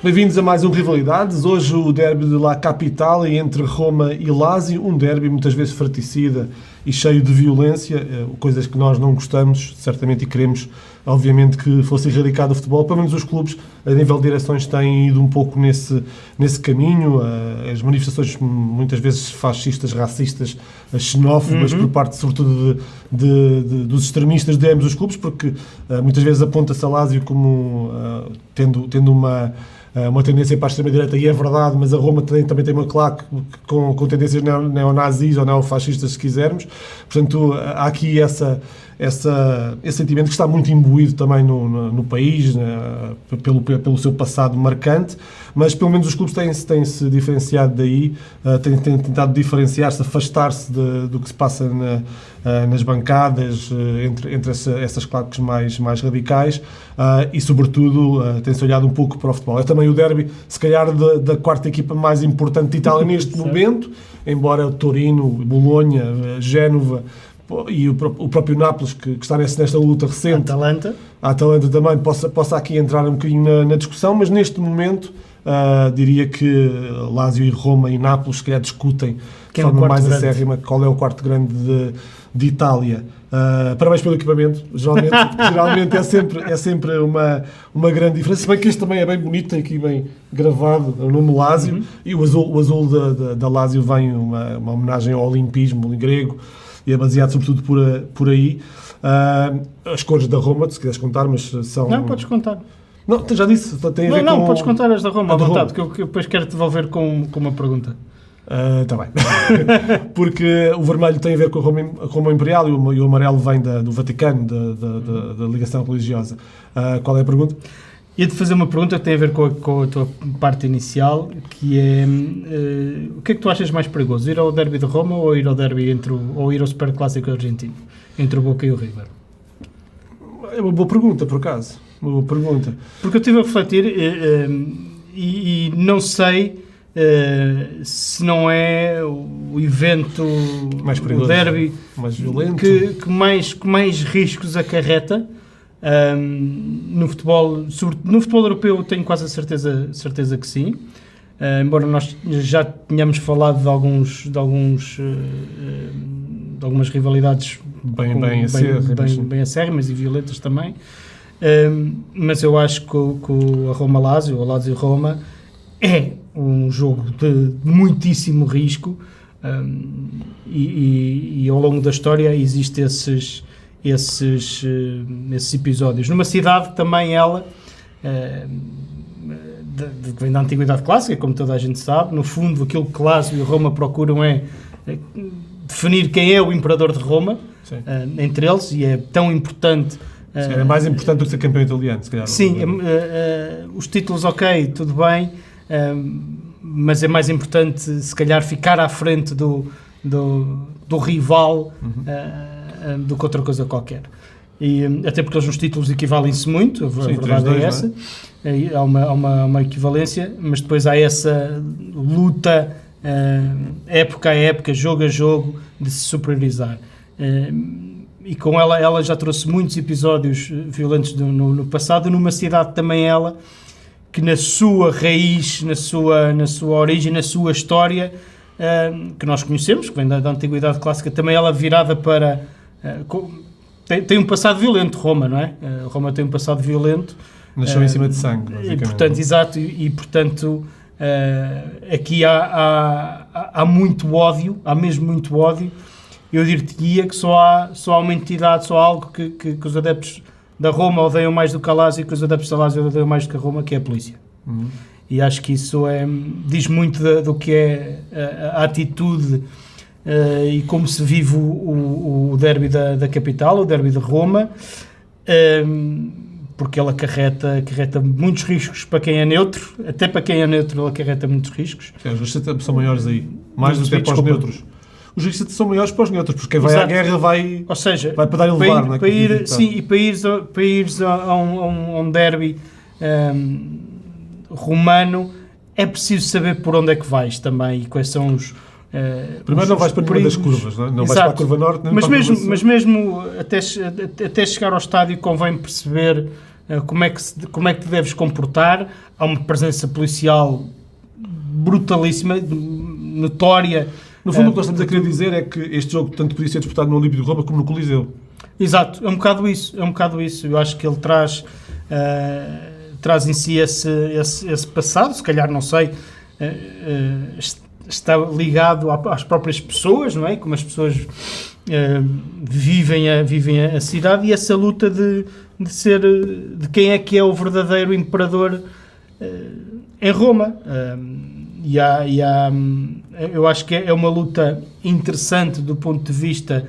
Bem-vindos a mais um Rivalidades. Hoje o derby de La Capitale entre Roma e Lazio, um derby muitas vezes fratricida e cheio de violência, coisas que nós não gostamos, certamente, e queremos, obviamente, que fosse erradicado o futebol. Pelo menos os clubes, a nível de direções, têm ido um pouco nesse caminho. As manifestações, muitas vezes fascistas, racistas, xenófobas, por parte, sobretudo, dos extremistas de ambos os clubes, porque muitas vezes aponta-se a Lazio como tendo uma tendência para a extrema-direita, e é verdade, mas a Roma também tem uma claque com tendências neonazis ou neofascistas, se quisermos. Portanto, há aqui esse sentimento que está muito imbuído também no país, pelo seu passado marcante, mas pelo menos os clubes têm-se diferenciado daí, têm tentado diferenciar-se, afastar-se do que se passa nas bancadas, entre essas claques mais radicais, e sobretudo tem-se olhado um pouco para o futebol. É também o derby, se calhar, da quarta equipa mais importante de Itália neste momento, embora o Torino, Bolonha, Génova e o próprio Nápoles, que está nesta luta recente, a Atalanta também possa aqui entrar um bocadinho na discussão, mas neste momento diria que Lazio e Roma e Nápoles se calhar discutem de forma mais acérrima qual é o quarto grande de Itália. Parabéns pelo equipamento, geralmente é sempre uma grande diferença, se bem que este também é bem bonito, tem aqui bem gravado o nome Lazio, e o azul da Lazio vem uma homenagem ao olimpismo grego, e é baseado sobretudo por aí. As cores da Roma, se quiseres contar, mas são... Não, podes contar. Não, já disse, tem a ver com... Não, podes contar as da Roma, à vontade, que eu depois quero te devolver com uma pergunta. Está bem. Porque o vermelho tem a ver com a Roma Imperial e o amarelo vem do Vaticano, da ligação religiosa. Qual é a pergunta? Ia-te fazer uma pergunta que tem a ver com a tua parte inicial, que é o que é que tu achas mais perigoso? Ir ao derby de Roma ou ir ao derby ou ir ao Superclássico argentino, entre o Boca e o River? É uma boa pergunta, por acaso. Uma boa pergunta. Porque eu estive a refletir e não sei se não é o evento, mais perigoso, o derby mais violento, que mais riscos acarreta. No futebol europeu eu tenho quase a certeza que sim, embora nós já tenhamos falado de algumas rivalidades bem acérrimas e violentas também, mas eu acho que a Roma-Lazio, ou Lazio-Roma, é um jogo de muitíssimo risco, e ao longo da história existem esses episódios. Numa cidade também ela, que vem da Antiguidade Clássica, como toda a gente sabe, no fundo aquilo que Lazio e Roma procuram é definir quem é o imperador de Roma, entre eles, e é tão importante... é mais importante do que ser campeão italiano, se calhar. Sim, os títulos, ok, tudo bem, mas é mais importante, se calhar, ficar à frente do rival, do que outra coisa qualquer. E, até porque os títulos equivalem-se muito, a verdade é essa. Há uma equivalência, mas depois há essa luta, época a época, jogo a jogo, de se superiorizar. E com ela já trouxe muitos episódios violentos no passado, numa cidade também ela, que na sua raiz, na sua origem, na sua história, que nós conhecemos, que vem da Antiguidade Clássica, também ela virada para... tem um passado violento, Roma, não é? Roma tem um passado violento. Nasceu em cima de sangue, basicamente. E, portanto, exato, portanto, aqui há muito ódio, há mesmo muito ódio. Eu diria que só há uma entidade, só há algo que os adeptos da Roma odeiam mais do que a Lazio, e que os adeptos da Lazio odeiam mais do que a Roma, que é a polícia. E acho que isso diz muito do que é a atitude e como se vive o derby da capital, o derby de Roma, porque ele acarreta muitos riscos para quem é neutro, até para quem é neutro ele acarreta muitos riscos. Os riscos são maiores aí, mais do que para os neutros. Os riscos são maiores para os neutros, porque quem vai à guerra vai para dar e levar, não é? Para ires a um derby romano, é preciso saber por onde é que vais também e quais são os... Primeiro não vais para nenhuma das curvas, não é? Não vais para a curva norte, nem mas mesmo até chegar ao estádio convém perceber como é que te deves comportar. Há uma presença policial brutalíssima, notória. No fundo, o que nós estamos a querer dizer é que este jogo tanto podia ser disputado no Olímpico de Roma como no Coliseu. Exato, é um bocado isso. Eu acho que ele traz em si esse passado, se calhar, não sei, está ligado às próprias pessoas, não é? Como as pessoas vivem a cidade, e essa luta de quem é que é o verdadeiro imperador em Roma. Eu acho que é uma luta interessante do ponto de vista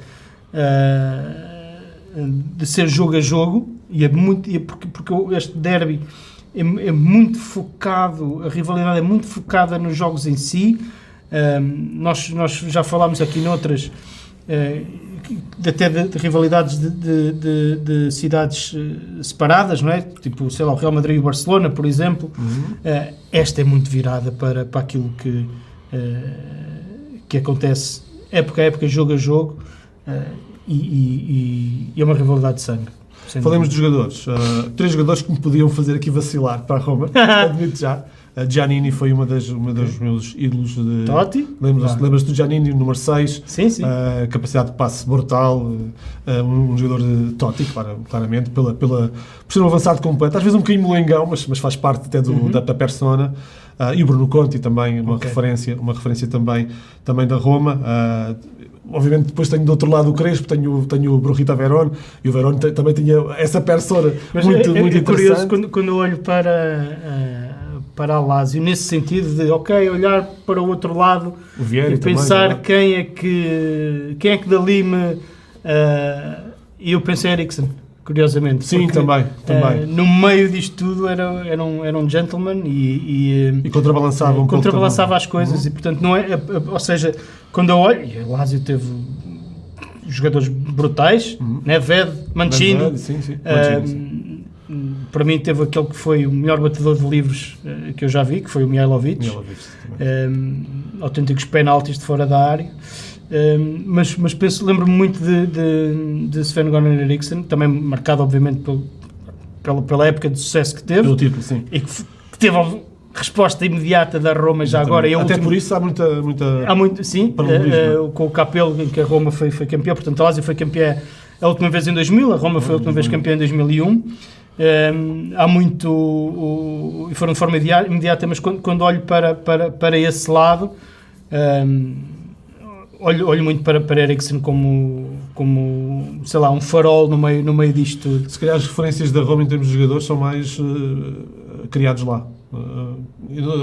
de ser jogo a jogo, porque este derby é muito focado, a rivalidade é muito focada nos jogos em si. Nós já falámos aqui noutras, até de rivalidades de cidades separadas, não é? Tipo, sei lá, o Real Madrid e o Barcelona, por exemplo. Esta é muito virada para aquilo que acontece época a época, jogo a jogo, e é uma rivalidade de sangue. Falemos dos jogadores. 3 jogadores que me podiam fazer aqui vacilar para a Roma, admito já. Giannini foi uma dos meus ídolos de... Totti? Lembras-te do Giannini, número 6? Sim. Capacidade de passe brutal, um jogador de Totti, claramente, por ser um avançado completo, às vezes um bocadinho molengão, mas faz parte até da persona. E o Bruno Conti também, uma referência também da Roma. Obviamente depois tenho do outro lado o Crespo, tenho o Brujita Verón, e o Verón também tinha essa persona muito interessante. Curioso quando eu olho para a Lazio, nesse sentido de, olhar para o outro lado e pensar também, quem é que dali me... E eu pensei em Eriksen, curiosamente. Sim, porque, também. No meio disto tudo era um gentleman e contrabalançava as coisas, e portanto não é... Ou seja, quando eu olho... E a Lazio teve jogadores brutais, Nedved, Mancini... Sim. Para mim teve aquele que foi o melhor batedor de livros que eu já vi, que foi o Mihailovic. Autênticos penaltis de fora da área. Mas lembro-me muito de Sven-Göran Eriksson, também marcado obviamente pela época de sucesso que teve. Pelo título, sim. E que teve resposta imediata da Roma já agora. Até por isso há muita sim, com o Capello, em que a Roma foi campeã, portanto a Lazio foi campeã a última vez em 2000, a Roma foi a última vez campeã em 2001. Há muito, e foram de forma imediata, mas quando olho para esse lado, olho muito para Eriksen como, sei lá, um farol no meio disto tudo. Se calhar as referências da Roma em termos de jogadores são mais criados lá.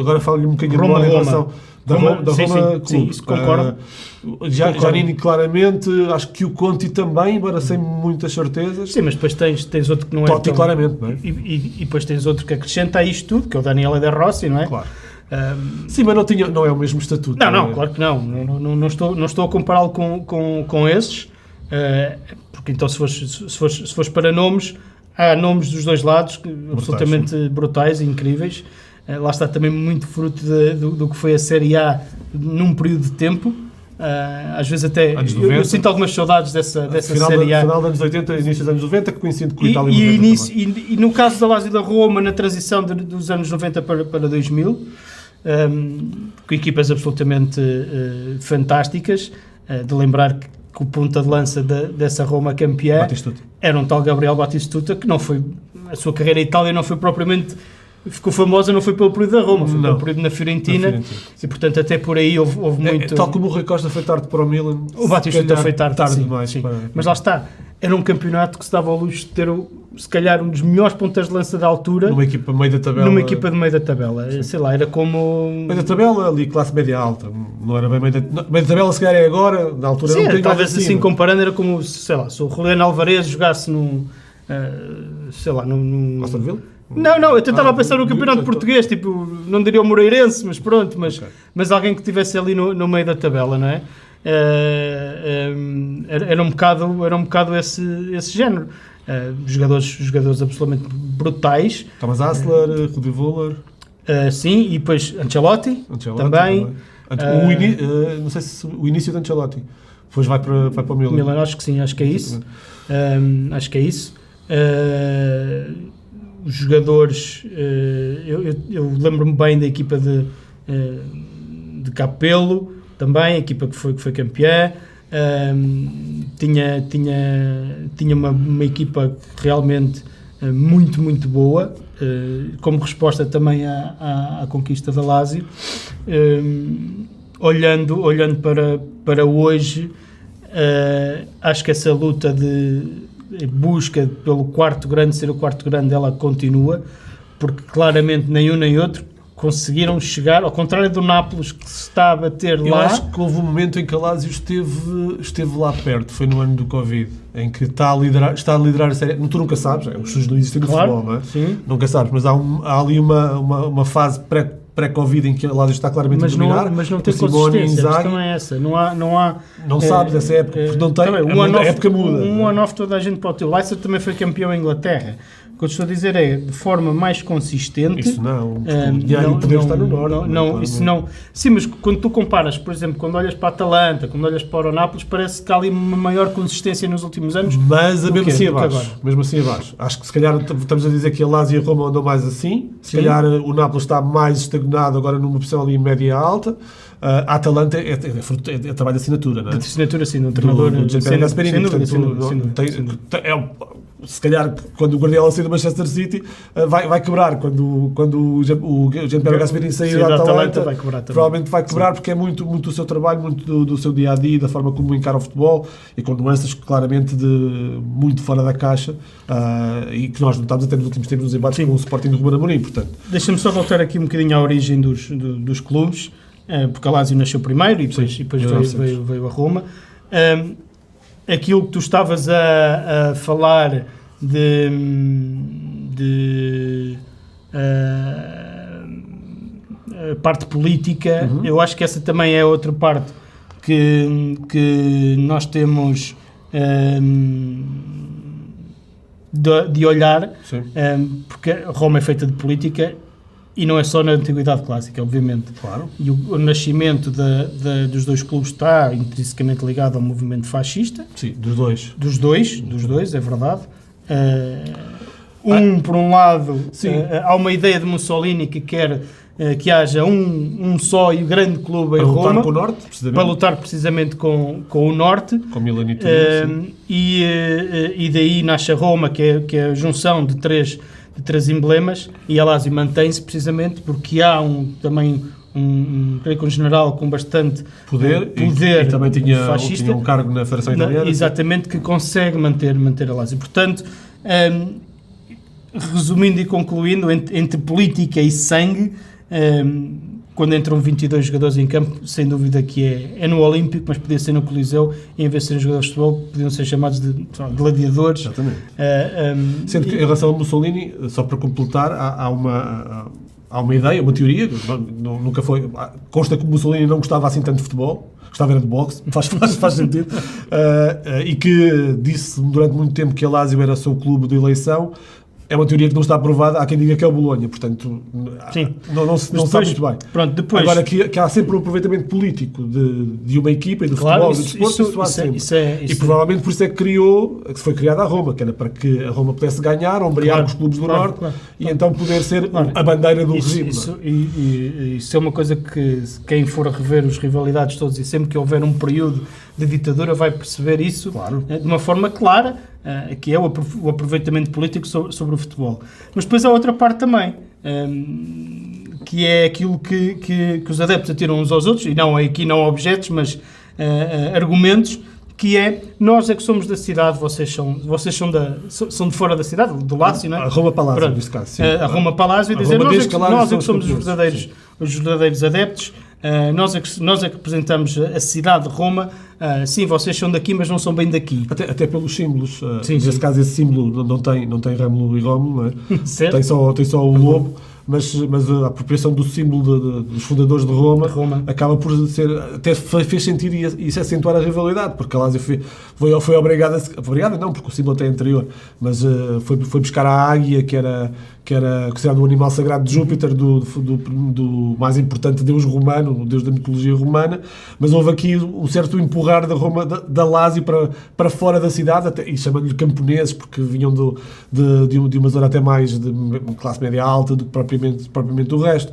Agora falo-lhe um bocadinho Roma, em relação da Roma sim, isso concordo. Giannini claramente, acho que o Conti também, embora sem muitas certezas. Sim, mas depois tens outro que não é Totti, claramente, não é? E depois tens outro que acrescenta a isto tudo, que é o Daniele De Rossi, não é? Claro. Sim, mas não é o mesmo estatuto. Não, claro que não. Não estou a compará-lo com esses, porque então se fores para nomes, há nomes dos dois lados absolutamente brutais e incríveis. Lá está também muito fruto do que foi a Série A num período de tempo. Às vezes até eu sinto algumas saudades dessa Série A. Final dos anos 80 e início dos anos 90, que coincide com o Itália e no caso da Lazio da Roma, na transição dos anos 90 para 2000, com equipas absolutamente fantásticas, de lembrar que o ponta de lança dessa Roma campeã era um tal Gabriel Batistuta, que não foi, a sua carreira em Itália não foi propriamente... Ficou famosa, não foi pelo período da Roma, foi pelo período na Fiorentina. E portanto até por aí houve muito... Tal como o Rui Costa foi tarde para o Milan, o Batistuta foi tarde demais. Sim. Mas lá está, era um campeonato que se dava ao luxo de ter se calhar um dos melhores pontas de lança da altura numa equipa de meio da tabela. Sei lá, era como... Meio da tabela, ali classe média alta, não era bem meio da tabela, se calhar é agora, na altura sim, era um talvez assim comparando, era como, sei lá, se o Julián Alvarez jogasse num Aston Villa? Não, eu tentava pensar no campeonato português, tipo, não diria o Moreirense, mas pronto, mas alguém que estivesse ali no meio da tabela, não é? Era um bocado esse género. Jogadores absolutamente brutais. Thomas Hassler, Rudi Völler. Sim, e depois Ancelotti também. Não sei se o início de Ancelotti. Depois vai para o Milan. Acho que sim, acho que é isso. os jogadores, eu lembro-me bem da equipa de Capello, também, a equipa que foi campeã. Tinha uma equipa realmente muito, muito boa, como resposta também à conquista da Lazio. Olhando para hoje, acho que essa luta de busca pelo quarto grande, ser o quarto grande, ela continua, porque claramente nem um nem outro conseguiram chegar, ao contrário do Nápoles, que se está a bater lá. Eu acho que houve um momento em que a Lazio esteve lá perto, foi no ano do Covid, em que está a liderar a série. Tu nunca sabes, os seus não existem no futebol, não é? Sim. Nunca sabes, mas há ali uma fase pré-Covid em que a Lazio está claramente a dominar. Mas não tem consistência, a questão é essa. Não sabes essa época, porque não tem, a época muda. Um ano off toda a gente pode ter. O Leicester também foi campeão em Inglaterra. O que eu estou a dizer é, de forma mais consistente... Isso não, o dinheiro e o poder está no norte. Isso não. Sim, mas quando tu comparas, por exemplo, quando olhas para a Atalanta, quando olhas para o Nápoles, parece que há ali uma maior consistência nos últimos anos. Mas mesmo assim abaixo. Acho que se calhar estamos a dizer que a Lazio e a Roma andam mais assim. Se calhar o Nápoles está mais estagnado agora numa posição ali média alta. A Atalanta é trabalho de assinatura, não é? De assinatura, sim, um treinador... Do Gianpiero Gasperini, se calhar quando o Guardiola sair do Manchester City vai quebrar, quando o Gianpiero Gasperini sair da Atalanta vai quebrar provavelmente vai quebrar, porque é muito do seu trabalho, muito do seu dia-a-dia, da forma como encara o futebol, e com nuances claramente muito fora da caixa, e que nós notamos até nos últimos tempos nos embates com o Sporting do Ruben Amorim, portanto. Deixa-me só voltar aqui um bocadinho à origem dos clubes, porque a Lazio nasceu primeiro e depois veio a Roma. Aquilo que tu estavas a falar de parte política, eu acho que essa também é outra parte que nós temos de olhar, porque Roma é feita de política. E não é só na Antiguidade Clássica, obviamente. Claro. E o nascimento dos dois clubes está intrinsecamente ligado ao movimento fascista. Sim, dos dois. Dos dois, é verdade. Por um lado, há uma ideia de Mussolini que quer que haja um só e grande clube em Roma. Para lutar precisamente com o Norte. Com Milan e Turim. E daí nasce a Roma, que é a junção de três emblemas, e a Lazio mantém-se precisamente porque há também um general com bastante poder e também tinha um cargo na Federação Italiana. Exatamente, que consegue manter a Lazio. Portanto, resumindo e concluindo, entre política e sangue, quando entram 22 jogadores em campo, sem dúvida que é no Olímpico, mas podia ser no Coliseu, e em vez de serem jogadores de futebol, podiam ser chamados de gladiadores. Exatamente. Sendo que, em relação ao Mussolini, só para completar, há uma ideia, uma teoria, nunca foi... Consta que o Mussolini não gostava assim tanto de futebol, gostava era de boxe, faz sentido, e que disse durante muito tempo que a Lazio era o seu clube de eleição. É uma teoria que não está aprovada, há quem diga que é o Bolonha, portanto, não sabe muito bem. Pronto, depois... Agora, que há sempre um aproveitamento político de uma equipa e do futebol e do desporto, isso há sempre. E provavelmente por isso é que foi criada a Roma, que era para que a Roma pudesse ganhar, ombrear os clubes do Norte, e então poder ser a bandeira do regime. Isso é uma coisa que quem for a rever os rivalidades todos, e sempre que houver um período de ditadura vai perceber isso de uma forma clara, que é o aproveitamento político sobre o futebol. Mas depois há outra parte também, que é aquilo que os adeptos atiram uns aos outros, e aqui não objetos, mas argumentos, que é, nós é que somos da cidade, vocês são de fora da cidade, do Lácio, não é? A Roma Palácio, neste caso. Sim. A Roma Palácio, e dizer, nós é que somos os verdadeiros adeptos, nós é que representamos a cidade de Roma. Sim, vocês são daqui, mas não são bem daqui. Até pelos símbolos. Nesse caso, esse símbolo não tem Rômulo e Rómulo, não é? Certo. Tem só o lobo, mas a apropriação do símbolo dos fundadores de Roma acaba por ser, até fez sentido e isso acentuar a rivalidade, porque a Lazio foi obrigada não, porque o símbolo até é anterior, mas foi buscar a águia, que era considerado o animal sagrado de Júpiter, do mais importante deus romano, o deus da mitologia romana, mas houve aqui um certo empurrar da Lazio para fora da cidade, e chamando-lhe camponeses, porque vinham de uma zona até mais de classe média alta do que propriamente o resto.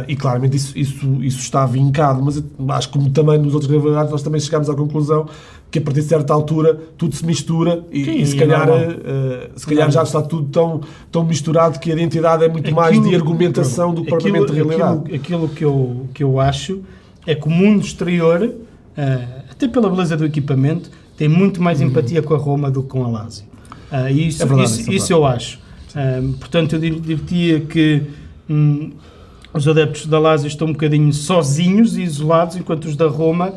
E claramente isso está vincado, mas acho que como também nos outros rivalidades nós também chegámos à conclusão que a partir de certa altura tudo se mistura e se calhar já está tudo tão misturado que a identidade é muito mais de argumentação do que propriamente de realidade. Aquilo que eu acho é que o mundo exterior, até pela beleza do equipamento, tem muito mais empatia com a Roma do que com a Lazio. Isso eu acho. Portanto, eu diria que os adeptos da Lazio estão um bocadinho sozinhos e isolados, enquanto os da Roma...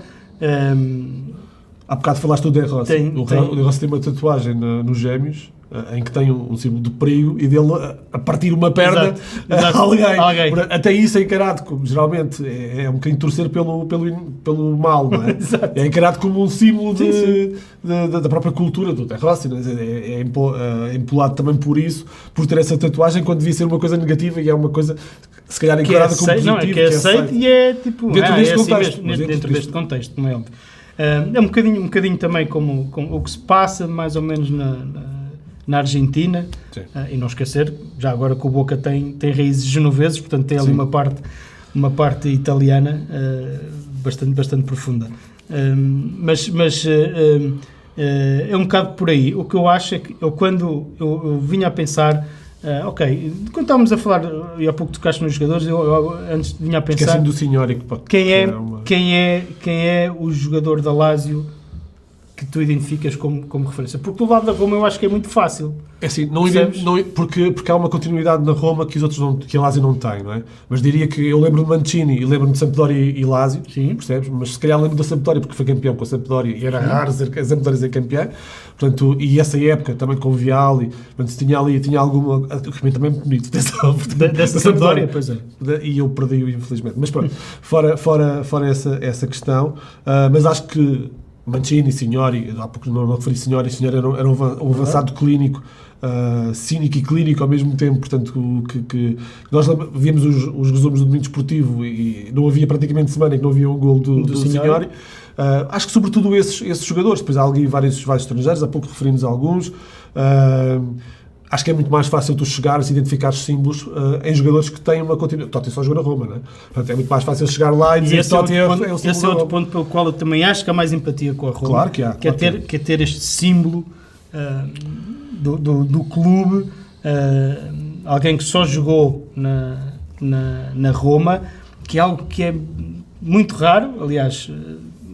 Há bocado falaste do De Rossi. O De Rossi tem uma tatuagem nos gêmeos, em que tem um símbolo de perigo, e dele a partir uma perna a alguém. Até isso é encarado como, geralmente, é um bocadinho torcer pelo mal, não é? É encarado como um símbolo da própria cultura do De Rossi, não é? É empolado também por isso, por ter essa tatuagem, quando devia ser uma coisa negativa, e é uma coisa, se calhar, encarada como positiva. Não, é que é aceito e é tipo... Dentro deste contexto. Dentro deste contexto, como é óbvio. É um bocadinho também como o que se passa mais ou menos na Argentina, e não esquecer, já agora que o Boca tem raízes genoveses, portanto tem ali uma parte italiana bastante profunda. Mas é um bocado por aí. O que eu acho é que quando eu vinha a pensar, quando estávamos a falar, e há pouco tocaste nos jogadores, eu antes vinha a pensar... Esqueci-me do Signori. Quem é o jogador da Lazio que tu identificas como referência? Porque do lado da Roma eu acho que é muito fácil. É assim, porque há uma continuidade na Roma que os outros que a Lazio não tem, não é? Mas diria que eu lembro de Mancini e lembro-me de Sampdoria e Lazio, percebes? Mas se calhar lembro da Sampdoria porque foi campeão com a Sampdoria e era raro a Sampdoria ser campeão. Portanto, e essa época também com o Vialli, portanto, tinha alguma... também muito bonito dessa Sampdoria, pois é. E eu perdi-o, infelizmente. Mas pronto, fora essa questão, mas acho que Mancini, Signori, há pouco não referi Signori era um avançado clínico, cínico e clínico ao mesmo tempo, portanto, que nós víamos os resumos do domingo desportivo e não havia praticamente semana em que não havia um gol do Signori. Acho que sobretudo esses jogadores, depois há ali vários estrangeiros, há pouco referimos a alguns. Acho que é muito mais fácil tu chegares e identificar símbolos em jogadores que têm uma continuidade. Totti só joga na Roma, não é? Portanto, é muito mais fácil chegar lá e dizer que Totti é o símbolo. Esse é outro ponto pelo qual eu também acho que há mais empatia com a Roma. Claro que há. Que é ter este símbolo do clube, alguém que só jogou na Roma, que é algo que é muito raro. Aliás,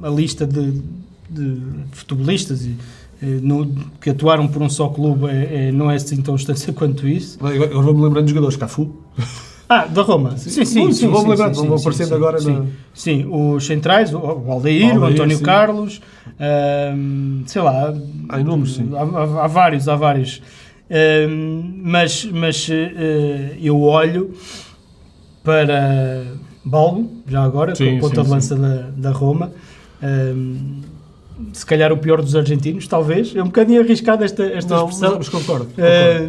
a lista de futebolistas que atuaram por um só clube não é assim tão extensa quanto isso. Agora vou-me lembrando dos jogadores, Cafu. Da Roma. Sim. Vou-me lembrando, vão aparecendo agora. Sim, os centrais, o Aldair, o António Carlos, sei lá. Há inúmeros, sim. Há vários. Mas eu olho para Balbo, já agora, com a ponta de lança da Roma. Se calhar o pior dos argentinos, talvez. É um bocadinho arriscado esta expressão. Mas concordo.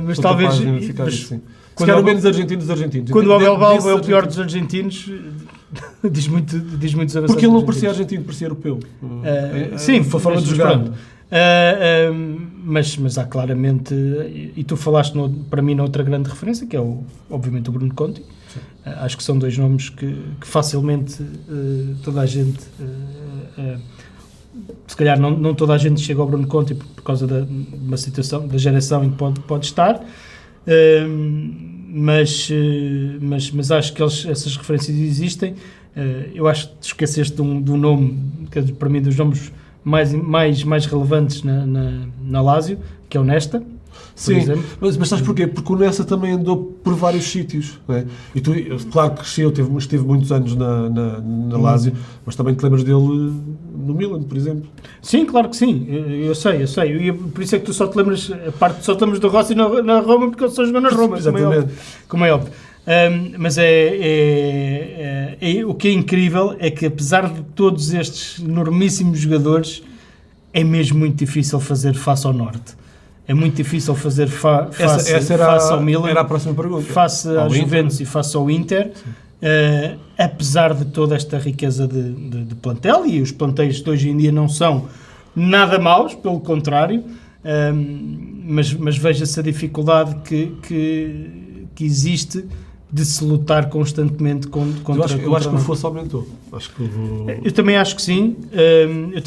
Mas talvez... Se calhar menos argentinos dos argentinos. Quando o Abel Balbo é o pior dos argentinos, diz muitos avançados. Porque ele não parecia argentino, parecia europeu. Sim, foi a forma de jogar. Mas há claramente... E tu falaste, para mim, noutra grande referência, que é, obviamente, o Bruno Conti. Acho que são dois nomes que facilmente toda a gente... se calhar não toda a gente chega ao Bruno Conti por causa de uma situação, da geração em que pode estar, mas acho que essas referências existem. Eu acho que te esqueceste de um nome, que é para mim dos nomes mais relevantes na Lazio, que é o Nesta. Sim, mas sabes porquê? Porque o Nesta também andou por vários sítios, não é? E tu, claro que cresceu, esteve muitos anos na Lazio, mas também te lembras dele no Milan, por exemplo? Sim, claro que sim, eu sei. E por isso é que tu só te lembras do Rossi na Roma, porque ele só jogou na Roma, como é óbvio. Mas o que é incrível é que, apesar de todos estes enormíssimos jogadores, é mesmo muito difícil fazer face ao Norte. É muito difícil fazer face ao Milan, era a próxima pergunta. face ao Juventus e face ao Inter, apesar de toda esta riqueza de plantel, e os plantéis de hoje em dia não são nada maus, pelo contrário, mas veja-se a dificuldade que existe de se lutar constantemente contra... Eu acho que o fosso aumentou. Eu também acho que sim, mas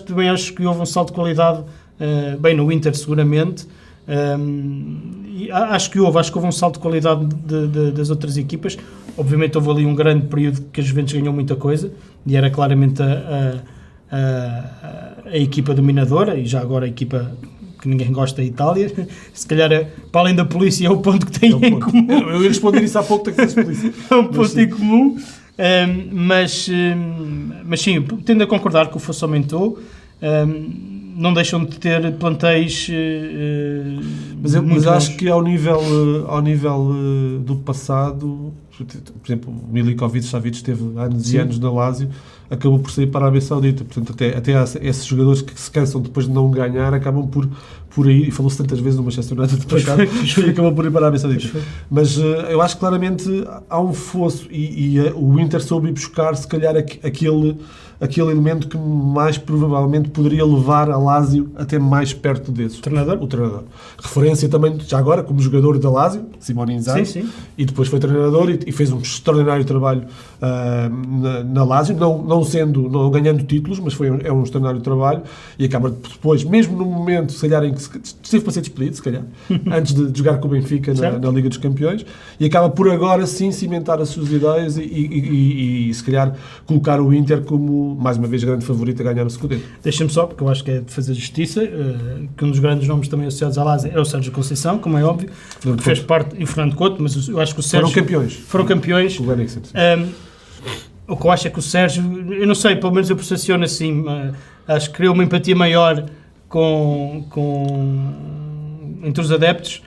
também acho que houve um salto de qualidade, bem, no Inter seguramente, e acho que houve um salto de qualidade das outras equipas. Obviamente houve ali um grande período que a Juventus ganhou muita coisa, e era claramente a equipa dominadora, e já agora a equipa que ninguém gosta, da Itália. Se calhar, para além da polícia, é o ponto que tem em comum. Eu ia responder isso há pouco, tem que ser polícia. É um ponto em comum. Mas sim, tendo a concordar que o fosso aumentou, não deixam de ter plantéis mas acho que ao nível do passado, por exemplo, o Milinkovic-Savic esteve anos e anos na Lazio, acabou por sair para a Arábia Saudita. Portanto, até esses jogadores que se cansam depois de não ganhar acabam por ir, e falou-se tantas vezes no Manchester United depois acabam por ir para a Arábia Saudita. Mas eu acho que claramente há um fosso, e o Inter soube ir buscar se calhar aquele elemento que mais provavelmente poderia levar a Lazio até mais perto desse. O treinador. Referência também, já agora, como jogador da Lazio, Simone Inzaghi, e depois foi treinador e fez um extraordinário trabalho na Lazio, não ganhando títulos, mas é um extraordinário trabalho, e acaba depois, mesmo no momento, se calhar, em que esteve para ser despedido, se calhar, antes de jogar com o Benfica na Liga dos Campeões, e acaba por agora sim cimentar as suas ideias e se calhar colocar o Inter como, mais uma vez, grande favorito a ganhar o Scudetto. Deixa-me só, porque eu acho que é de fazer justiça, que um dos grandes nomes também associados à Lazio é o Sérgio Conceição, como é óbvio, porque fez parte, e o Fernando Couto, mas eu acho que o Sérgio... Foram campeões. O que eu acho é que o Sérgio, eu não sei, pelo menos eu percepciono assim, acho que criou uma empatia maior entre os adeptos,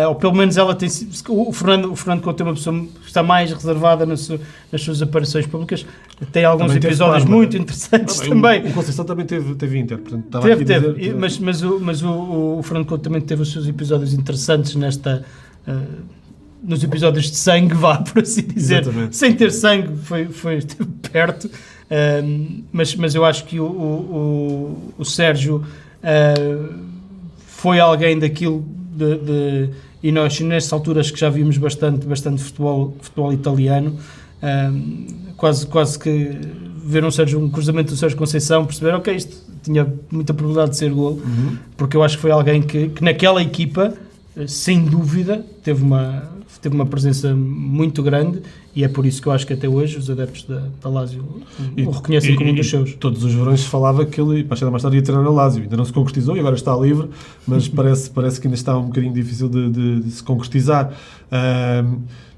ou pelo menos ela tem... O Fernando Couto é uma pessoa que está mais reservada nas suas aparições públicas, tem alguns também episódios muito interessantes também. O Conceição também teve Inter, portanto, teve. Mas o Fernando Couto também teve os seus episódios interessantes nos episódios de sangue, por assim dizer. Exatamente. Sem ter sangue, esteve perto, mas eu acho que o Sérgio foi alguém daquilo e nós nessas alturas que já vimos bastante futebol italiano, quase que ver um cruzamento do Sérgio Conceição, perceber, ok, isto tinha muita probabilidade de ser golo, porque eu acho que foi alguém que naquela equipa, sem dúvida, teve uma presença muito grande, e é por isso que eu acho que até hoje os adeptos da Lazio o reconhecem como um dos seus. Todos os verões se falava que ele, para chegar mais tarde, ia treinar na Lazio. Ainda não se concretizou e agora está livre, mas parece que ainda está um bocadinho difícil de se concretizar.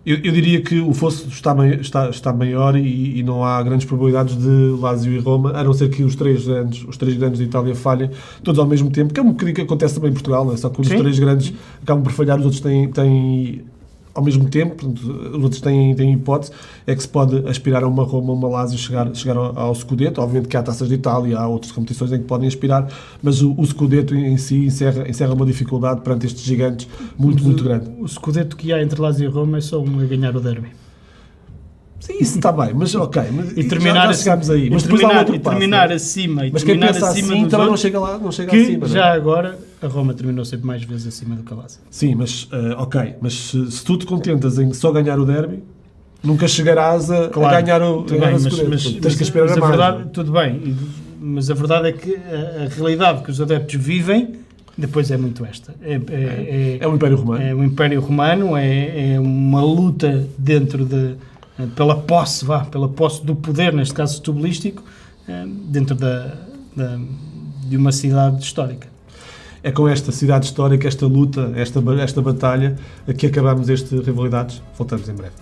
Eu diria que o fosso está maior e não há grandes probabilidades de Lazio e Roma, a não ser que os três grandes de Itália falhem todos ao mesmo tempo, que é um bocadinho que acontece também em Portugal, não é? Só que os três grandes acabam por falhar, os outros têm ao mesmo tempo, portanto, os outros têm hipótese, é que se pode aspirar a uma Roma, uma Lazio, chegar ao Scudetto. Obviamente que há taças de Itália, há outras competições em que podem aspirar, mas o Scudetto em si encerra uma dificuldade perante estes gigantes muito grande. O Scudetto que há entre Lazio e Roma é só um a ganhar o derby. Sim, isso está bem, mas ok. E terminar já chegámos aí. Mas terminar acima. Mas quem pensa assim também não chega lá, não chega acima. Já agora, a Roma terminou sempre mais vezes acima do que a Lazio. Sim, mas ok. Mas se tu te contentas em só ganhar o derby, nunca chegarás a ganhar o Scudetto. Tens que esperar a mais. Verdade, tudo bem, mas a verdade é que a realidade que os adeptos vivem depois é muito esta. É o Império Romano. É o Império Romano, é uma luta pela posse do poder, neste caso futebolístico, dentro de uma cidade histórica. É com esta cidade histórica, esta luta, esta batalha, que acabamos este Rivalidades. Voltamos em breve.